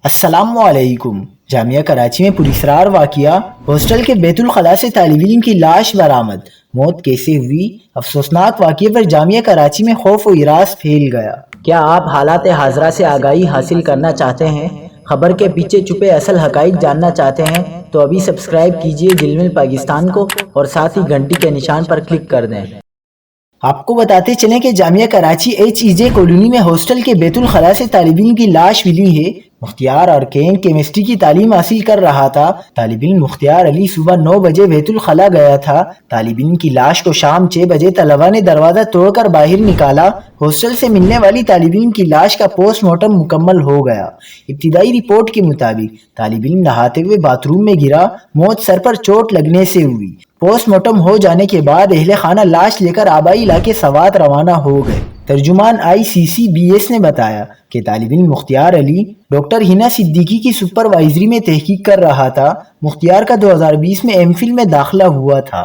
السلام علیکم۔ جامعہ کراچی میں پراسرار واقعہ، ہاسٹل کے بیت الخلاء سے طالب علم کی لاش برآمد، موت کیسے ہوئی؟ افسوسناک واقعے پر جامعہ کراچی میں خوف و ہراس پھیل گیا۔ کیا آپ حالات حاضرہ سے آگاہی حاصل کرنا چاہتے ہیں؟ خبر کے پیچھے چھپے اصل حقائق جاننا چاہتے ہیں تو ابھی سبسکرائب کیجئے جلمل پاکستان کو اور ساتھ ہی گھنٹی کے نشان پر کلک کر دیں۔ آپ کو بتاتے چلیں کہ جامعہ کراچی HEJ کالونی میں ہاسٹل کے بیت الخلاء سے طالب علم کی لاش ملی ہے۔ مختار ارکین کیمسٹری کی تعلیم حاصل کر رہا تھا۔ طالب علم مختار علی صبح 9 بجے بیت الخلاء گیا تھا۔ طالب علم کی لاش کو شام 6 بجے طلباء نے دروازہ توڑ کر باہر نکالا۔ ہاسٹل سے ملنے والی طالب علم کی لاش کا پوسٹ مارٹم مکمل ہو گیا۔ ابتدائی رپورٹ کے مطابق طالب علم نہاتے ہوئے باتھ روم میں گرا، موت سر پر چوٹ لگنے سے ہوئی۔ پوسٹ مارٹم ہو جانے کے بعد اہل خانہ لاش لے کر آبائی علاقے سوات روانہ ہو گئے۔ ترجمان ICCBS نے بتایا کہ طالب علم مختار علی ڈاکٹر ہنا صدیقی کی سپروائزری میں تحقیق کر رہا تھا۔ مختار کا 2020 میں MPhil میں داخلہ ہوا تھا۔